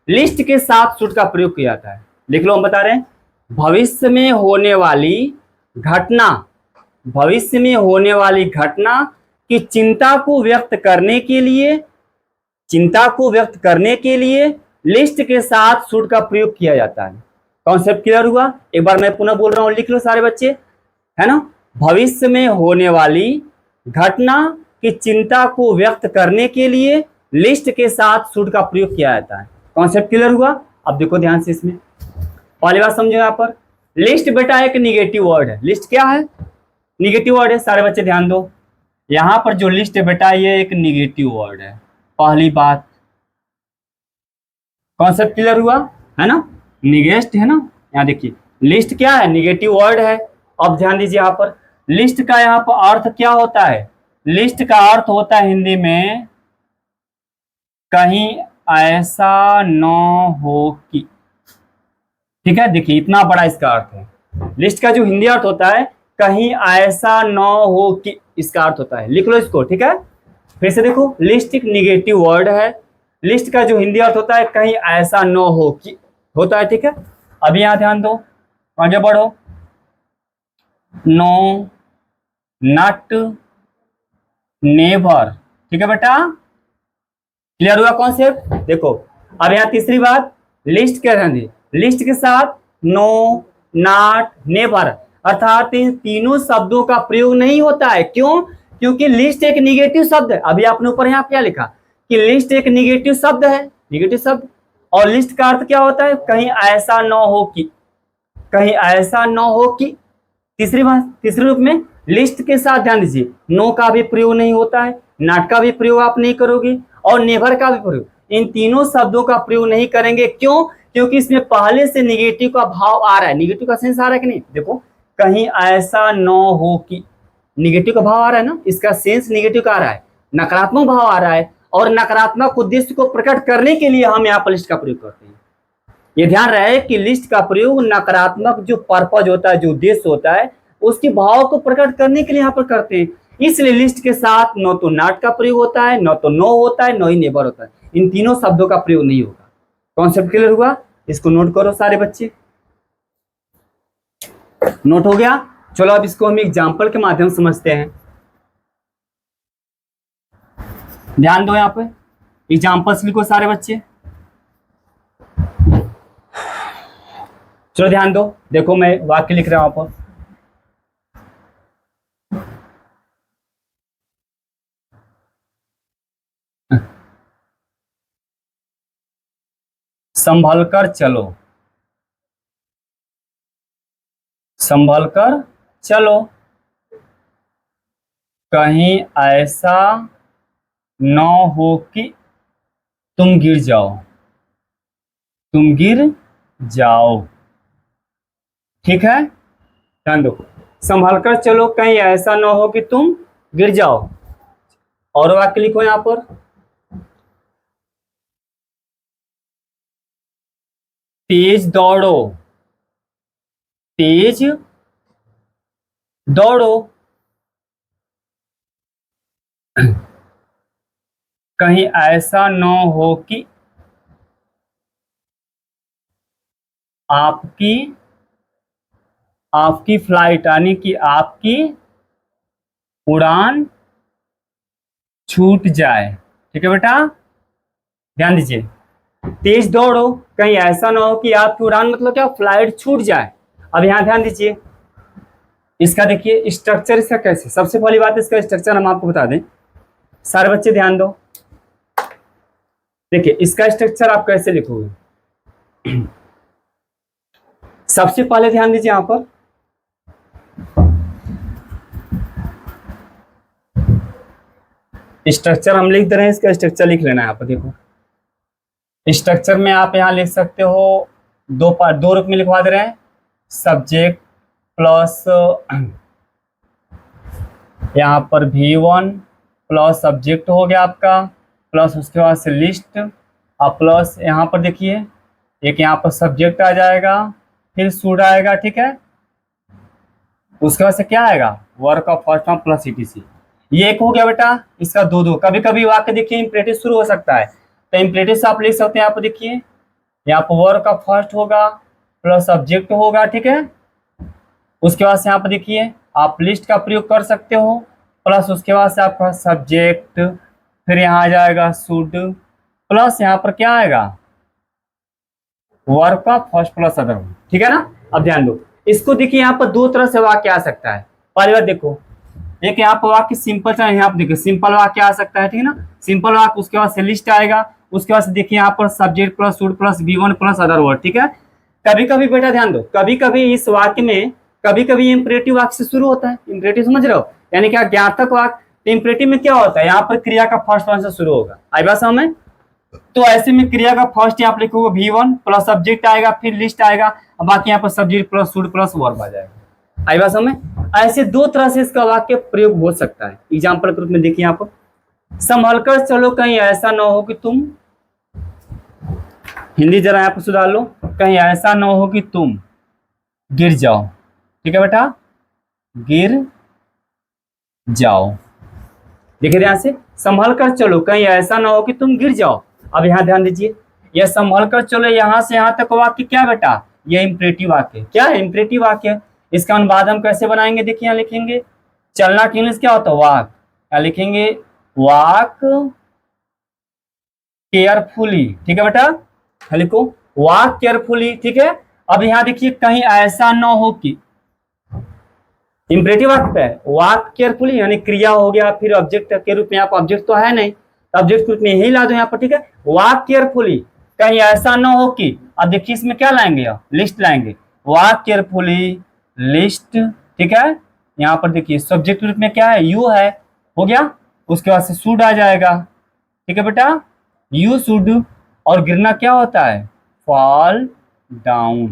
लिस्ट के साथ शुड का प्रयोग किया जाता है। लिख लो, हम बता रहे हैं, भविष्य में होने वाली घटना, भविष्य में होने वाली घटना की चिंता को व्यक्त करने के लिए, चिंता को व्यक्त करने के लिए लिस्ट के साथ शुड का प्रयोग किया जाता है। कॉन्सेप्ट क्लियर हुआ। एक बार मैं पुनः बोल रहा हूं, लिख लो सारे बच्चे, है ना, भविष्य में होने वाली घटना की चिंता को व्यक्त करने के लिए लिस्ट के साथ शुड का प्रयोग किया जाता है। कॉन्सेप्ट क्लियर हुआ। अब देखो ध्यान से, इसमें पहली बात समझो, यहाँ पर लिस्ट बेटा एक निगेटिव वर्ड है। लिस्ट क्या है, निगेटिव वर्ड है, सारे बच्चे ध्यान दो। यहां पर जो लिस्ट है बेटा ये एक निगेटिव वर्ड है, पहली बात। कॉन्सेप्ट क्लियर हुआ, है ना, निगेस्ट है ना, यहाँ देखिए लिस्ट क्या है, निगेटिव वर्ड है। अब ध्यान दीजिए यहाँ पर, लिस्ट का यहाँ पर अर्थ क्या होता है, लिस्ट का अर्थ होता है हिंदी में कहीं ऐसा न हो कि, ठीक है। देखिए इतना बड़ा इसका अर्थ है, लिस्ट का जो हिंदी अर्थ होता है कहीं ऐसा न हो कि, इसका अर्थ होता है। लिख लो इसको, ठीक है। फिर से देखो, लिस्ट एक निगेटिव वर्ड है, लिस्ट का जो हिंदी अर्थ होता है कहीं ऐसा न हो कि होता है, ठीक है। अभी यहां ध्यान दो, आगे बढ़ो, नो नॉट, नेवर। ठीक है बेटा, क्लियर हुआ कॉन्सेप्ट। देखो अब यहाँ तीसरी बात, लिस्ट क्या ध्यान दी, लिस्ट के साथ नो, नॉट, नेवर अर्थात इन तीनों शब्दों का प्रयोग नहीं होता है। क्यों? क्योंकि लिस्ट एक निगेटिव शब्द है। अभी आपने ऊपर यहाँ क्या लिखा कि लिस्ट एक निगेटिव शब्द है, निगेटिव शब्द। और लिस्ट का अर्थ क्या होता है, कहीं ऐसा न हो कि, कहीं ऐसा न हो कि। तीसरी बात, तीसरे रूप में लिस्ट के साथ ध्यान दीजिए, नो का भी प्रयोग नहीं होता है, नॉट का भी प्रयोग आप नहीं करोगे और नेवर का भी प्रयोग, इन तीनों शब्दों का प्रयोग नहीं करेंगे। क्यों? क्योंकि इसमें पहले से निगेटिव का भाव आ रहा है। निगेटिव का सेंस आ रहा है कि नहीं, देखो कहीं ऐसा न हो कि, निगेटिव का भाव आ रहा है ना, इसका सेंस निगेटिव का आ रहा है, नकारात्मक भाव आ रहा है और नकारात्मक उद्देश्य को प्रकट करने के लिए हम यहाँ पर लिस्ट का प्रयोग करते हैं। ये ध्यान रहे कि लिस्ट का प्रयोग नकारात्मक जो पर्पज होता है, जो उद्देश्य होता है, उसके भाव को प्रकट करने के लिए यहाँ पर करते हैं। इसलिए लिस्ट के साथ न तो नॉट का प्रयोग होता है, न तो नो होता है, न ही नेवर होता है। इन तीनों शब्दों का प्रयोग नहीं होगा। कॉन्सेप्ट क्लियर हुआ? इसको नोट करो सारे बच्चे, नोट हो गया। चलो अब इसको हम एग्जाम्पल के माध्यम से समझते हैं। ध्यान दो, यहाँ पे एग्जाम्पल्स लिखो सारे बच्चे। चलो ध्यान दो, देखो मैं वाक्य लिख रहा हूं यहाँ पर। संभल कर चलो, संभल कर चलो, कहीं ऐसा न हो कि तुम गिर जाओ, तुम गिर जाओ। ठीक है, ध्यान दो, संभल कर चलो कहीं ऐसा न हो कि तुम गिर जाओ। और वाक्य लिखो यहां पर, तेज दौड़ो, तेज दौड़ो, कहीं ऐसा न हो कि आपकी, आपकी फ्लाइट यानी कि आपकी उड़ान छूट जाए। ठीक है बेटा, ध्यान दीजिए, तेज दौड़ो कहीं ऐसा ना हो कि आपकी उड़ान मतलब क्या, फ्लाइट छूट जाए। अब यहां ध्यान दीजिए, इसका देखिए स्ट्रक्चर इसका कैसे। सबसे पहली बात इसका स्ट्रक्चर हम आपको बता दें, सारे बच्चे ध्यान दो। देखिए इसका स्ट्रक्चर आप कैसे लिखोगे। सबसे पहले ध्यान दीजिए यहां पर, स्ट्रक्चर हम लिख दे रहे हैं, इसका स्ट्रक्चर लिख लेना है यहाँ पर। देखो स्ट्रक्चर में आप यहाँ लिख सकते हो, दो पार्ट, दो रूप में लिखवा दे रहे हैं, सब्जेक्ट प्लस यहाँ पर V1 प्लस सब्जेक्ट हो गया आपका, प्लस उसके बाद से लिस्ट, और प्लस यहाँ पर देखिए एक यहाँ पर सब्जेक्ट आ जाएगा, फिर शुड आएगा। ठीक है, उसके बाद से क्या आएगा, work of first form plus ETC। ये एक हो गया बेटा, इसका दो दो। कभी कभी वाक्य देखिए इंपरेटिव शुरू हो सकता है, तो इंपरेटिव से आप लिख सकते हैं। यहाँ पर देखिए, यहाँ पर वर्क का फर्स्ट होगा प्लस सब्जेक्ट होगा। ठीक है, उसके बाद से यहाँ पर देखिए आप लिस्ट का प्रयोग कर सकते हो, प्लस उसके बाद से आपका सब्जेक्ट, फिर यहाँ आ जाएगा शुड, प्लस यहाँ पर क्या आएगा, वर्क का फर्स्ट प्लस अदर। ठीक है ना। अब ध्यान दो, इसको देखिए यहाँ पर दो तरह से वाक्य आ सकता है। पहली बात देखो, एक यहाँ पर वाक्य सिंपल है, यहाँ पर देखिए सिंपल वाक्य आ सकता है। ठीक है ना, सिंपल वाक्य, उसके बाद से लिस्ट आएगा, उसके बाद से देखिए यहाँ पर subject plus should plus V1 plus other word. ठीक है, कभी कभी बेटा ध्यान दो, कभी कभी इस वाक्य में कभी कभी इंपरेटिव वाक्य से शुरू होता है। इंपरेटिव समझ रहे हो, यानी क्या, ज्ञातक वाक्य। इंपरेटिव में क्या होता है, यहाँ पर क्रिया का फर्स्ट वन से शुरू होगा। आई बात समझ में? तो ऐसे में क्रिया का फर्स्ट यहाँ पर लिखोगे V1 प्लस सब्जेक्ट आएगा, फिर लिस्ट आएगा, और बाकी यहाँ पर subject plus should plus verb आ जाएगा। आई बात समझ में? ऐसे दो तरह से इसका वाक्य प्रयोग हो सकता है। एग्जाम्पल के रूप में देखिए यहाँ पर, संभल कर चलो कहीं ऐसा ना हो कि तुम, हिंदी जरा यहाँ पर सुधार लो, कहीं ऐसा ना हो कि तुम गिर जाओ। ठीक है बेटा, गिर जाओ। देखिए ध्यान से, संभल कर चलो कहीं ऐसा ना हो कि तुम गिर जाओ। अब यहाँ ध्यान दीजिए, यह संभल कर चलो यहाँ से यहाँ तक वाक्य क्या बेटा, यह इंपरेटिव वाक्य। क्या है, इंपरेटिव वाक्य। इसका अनुवाद हम कैसे बनाएंगे, देखिए यहाँ लिखेंगे चलना की इंग्लिश क्या होता है? वॉक। क्या लिखेंगे? Walk carefully. ठीक है बेटा, लिखो वॉक केयरफुली। ठीक है, अब यहाँ देखिए कहीं ऐसा न हो कि, इंपरेटिव वाक्य पे वॉक केयरफुली यानी क्रिया हो गया, फिर ऑब्जेक्ट के रूप में, आप ऑब्जेक्ट तो है नहीं, ऑब्जेक्ट के रूप में यही ला दो यहाँ पर। ठीक है, वॉक केयरफुली, कहीं ऐसा न हो कि, अब देखिए इसमें क्या लाएंगे? लिस्ट लाएंगे, वॉक केयरफुली लिस्ट। ठीक है, यहाँ पर देखिए सब्जेक्ट रूप में क्या है? यू है, हो गया। उसके बाद से शुड आ जाएगा। ठीक है बेटा, यू शुड, और गिरना क्या होता है? Fall down.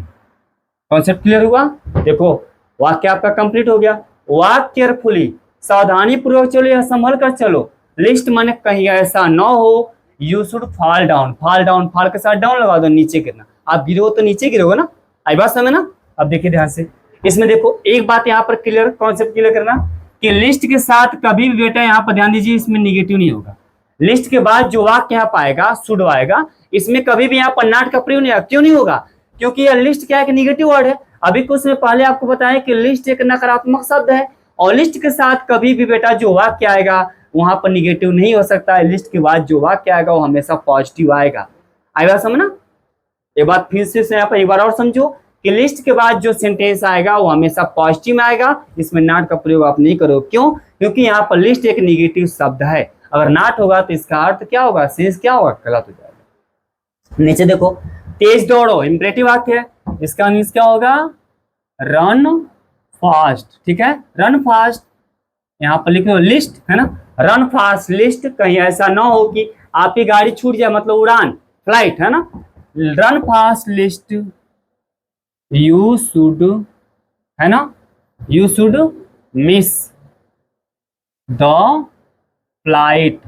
कॉन्सेप्ट क्लियर हुआ? देखो वाक्य आपका कंप्लीट हो गया। वॉक केयरफुली, सावधानी पूर्वक चलो या संभल कर चलो। लिस्ट माने कहीं ऐसा न हो। You should fall down, fall down, fall के साथ डाउन लगा दो, नीचे गिरना। आप गिरो तो नीचे गिरोगे ना, आई बात समझ ना? अब देखिए ध्यान से, इसमें देखो एक बात यहाँ पर क्लियर, कॉन्सेप्ट क्लियर करना कि लिस्ट के साथ कभी भी बेटा यहाँ पर ध्यान दीजिए, इसमें निगेटिव नहीं होगा। लिस्ट के बाद जो वाक्य यहाँ पाएगा शुड आएगा, इसमें कभी भी यहाँ पर नॉट का प्रयोग नहीं होगा। क्यों नहीं होगा? क्योंकि यह लिस्ट क्या है कि निगेटिव वर्ड है। अभी कुछ समय पहले आपको बताया कि लिस्ट एक नकारात्मक शब्द है, और लिस्ट के साथ कभी भी बेटा जो वाक्य आएगा वहां पर निगेटिव नहीं हो सकता है। लिस्ट के बाद जो वाक्य आएगा वो हमेशा पॉजिटिव आएगा। आएगा समझना? एक बात फिर से यहाँ पर एक बार और समझो कि लिस्ट के बाद जो सेंटेंस आएगा वो हमेशा पॉजिटिव में आएगा, इसमें नॉट का प्रयोग आप नहीं करो। क्यों? क्योंकि यहाँ पर लिस्ट एक निगेटिव शब्द है, अगर नॉट होगा तो इसका अर्थ क्या होगा? सेंस क्या होगा? गलत हो जाएगा। नीचे देखो, तेज दौड़ो, इंपरेटिव वाक्य है, इसका मीन्स क्या होगा? Run fast. ठीक है, रन फास्ट, यहाँ पर लिखो लिस्ट है ना, रन फास्ट लिस्ट, कहीं ऐसा ना हो कि आपकी गाड़ी छूट जाए, मतलब उड़ान, फ्लाइट है ना। Run fast list, you should, है ना, you should miss the flight.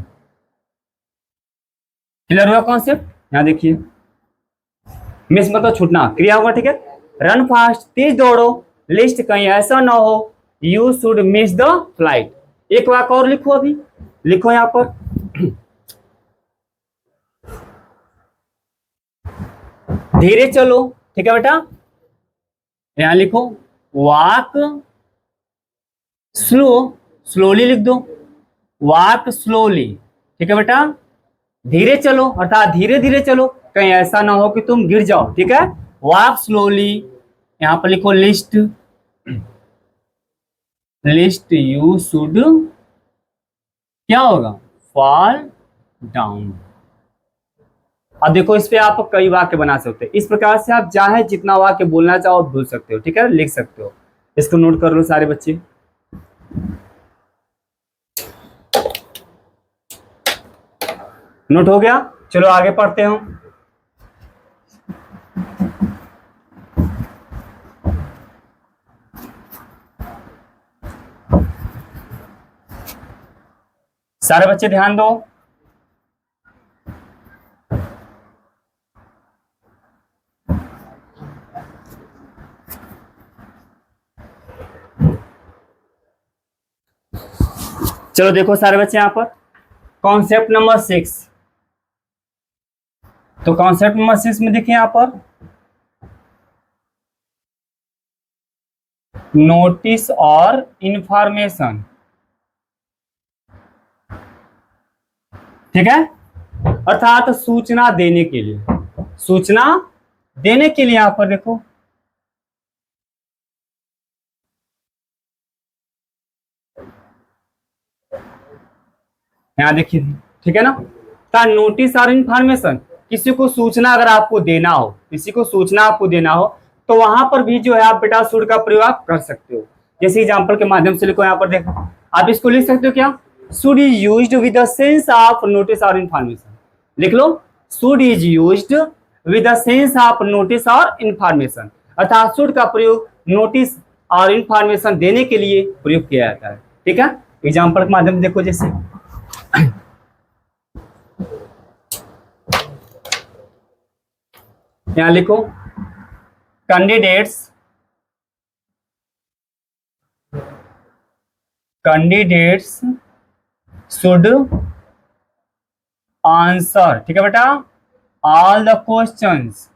Clear हुआ कॉन्सेप्ट? यहाँ देखिए, मिस मतलब छूटना, क्रिया होगा। ठीक है, रन फास्ट तेज दौड़ो, लिस्ट कहीं ऐसा ना हो, you should miss the flight. एक वाक्य और लिखो, अभी लिखो यहाँ पर, धीरे चलो। ठीक है बेटा, यहां लिखो वॉक स्लो, स्लोली लिख दो, वॉक स्लोली। ठीक है बेटा, धीरे चलो अर्थात धीरे धीरे चलो, कहीं ऐसा ना हो कि तुम गिर जाओ। ठीक है, वॉक स्लोली, यहां पर लिखो लिस्ट, लिस्ट यू शुड क्या होगा? Fall down. अब देखो इस पे आप कई वाक्य बना सकते हो, इस प्रकार से आप चाहे जितना वाक्य बोलना चाहो बोल सकते हो। ठीक है, लिख सकते हो, इसको नोट कर लो सारे बच्चे। नोट हो गया? चलो आगे पढ़ते हो। सारे बच्चे ध्यान दो। चलो देखो सारे बच्चे यहाँ पर कॉन्सेप्ट नंबर 6। तो कॉन्सेप्ट नंबर 6 में देखिए यहाँ पर नोटिस और इंफॉर्मेशन। ठीक है, अर्थात सूचना देने के लिए, सूचना देने के लिए यहां पर देखो यहां देखिए। ठीक है ना, था नोटिस और इंफॉर्मेशन, किसी को सूचना अगर आपको देना हो, किसी को सूचना आपको देना हो तो वहां पर भी जो है आप बेटा शुड का प्रयोग आप कर सकते हो। जैसे एग्जांपल के माध्यम से लिखो, यहाँ पर देखो आप इसको लिख सकते हो क्या? Should is used with the sense of notice और इंफॉर्मेशन। लिख लो, should is used with the sense of notice और इंफॉर्मेशन, अर्थात शुड का प्रयोग नोटिस और इंफॉर्मेशन देने के लिए प्रयोग किया जाता है। ठीक है, एग्जाम्पल के माध्यम से देखो, जैसे यहां लिखो कैंडिडेट्स, कैंडिडेट्स शुड आंसर। ठीक है बेटा, all the questions,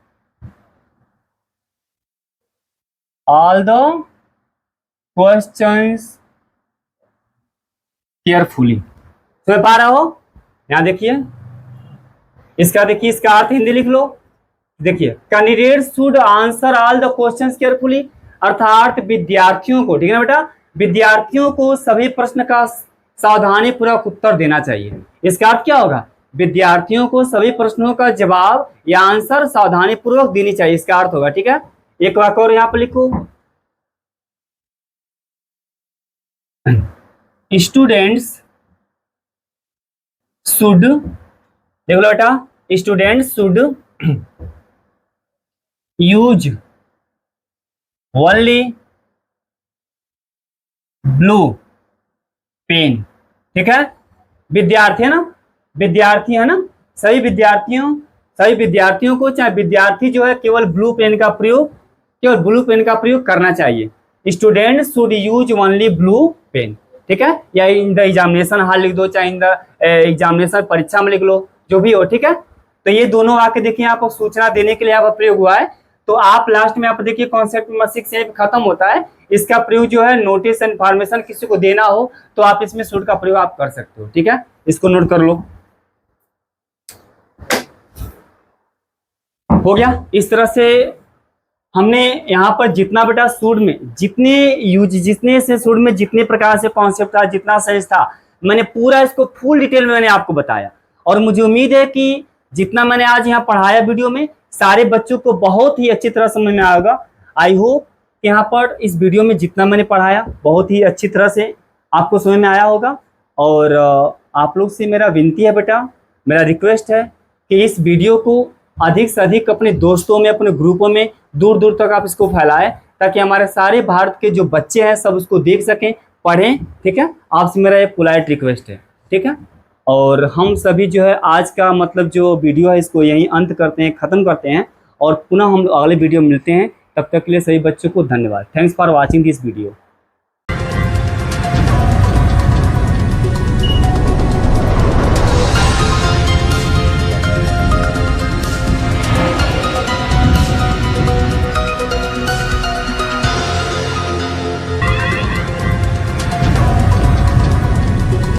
all the questions carefully. समझ पा रहा हो? यहाँ देखिए, इसका अर्थ हिंदी लिख लो। देखिए, candidate should answer all the questions carefully, अर्थात विद्यार्थियों को, ठीक है ना बेटा, विद्यार्थियों को सभी प्रश्न का सावधानी पूर्वक उत्तर देना चाहिए। इसका अर्थ क्या होगा? विद्यार्थियों को सभी प्रश्नों का जवाब या आंसर सावधानी पूर्वक देनी चाहिए, इसका अर्थ होगा। ठीक है, एक वाक्य और यहाँ पर लिखो, स्टूडेंट्स शुड, देख लो बेटा, students should use only blue pen. ठीक है, विद्यार्थी है ना, विद्यार्थी है ना, सभी विद्यार्थियों को, चाहे विद्यार्थी जो है, केवल ब्लू पेन का प्रयोग करना चाहिए। Student should use only blue pen. ठीक है, या इन द एग्जामिनेशन हॉल लिख दो, चाहे इन द एग्जामिनेशन परीक्षा में लिख लो, जो भी हो। ठीक है, तो ये दोनों वाक्य देखिए, आपको सूचना देने के लिए यहाँ पर प्रयोग हुआ है। तो आप लास्ट में आप देखिए कॉन्सेप्ट नंबर 6 से खत्म होता है। इसका प्रयोग जो है, नोटिस इन्फॉर्मेशन किसी को देना हो तो आप इसमें शुड का प्रयोग आप कर सकते हो। ठीक है, इसको नोट कर लो। हो गया। इस तरह से हमने यहाँ पर जितना बेटा शुड में जितने शुड में जितने प्रकार से कॉन्सेप्ट था, जितना साइंस था, मैंने पूरा इसको फुल डिटेल में मैंने आपको बताया। और मुझे उम्मीद है कि जितना मैंने आज यहाँ पढ़ाया वीडियो में, सारे बच्चों को बहुत ही अच्छी तरह समझ में आएगा। आई होप यहाँ पर इस वीडियो में जितना मैंने पढ़ाया बहुत ही अच्छी तरह से आपको समझ में आया होगा। और आप लोग से मेरा विनती है बेटा, मेरा रिक्वेस्ट है कि इस वीडियो को अधिक से अधिक अपने दोस्तों में, अपने ग्रुपों में दूर दूर तक आप इसको फैलाएं, ताकि हमारे सारे भारत के जो बच्चे हैं सब उसको देख सकें, पढ़ें। ठीक है, आपसे मेरा एक पोलाइट रिक्वेस्ट है। ठीक है, और हम सभी जो है आज का मतलब जो वीडियो है इसको यहीं अंत करते हैं, ख़त्म करते हैं, और पुनः हम अगले वीडियो में मिलते हैं। तब तक के लिए सभी बच्चों को धन्यवाद। Thanks for watching this video.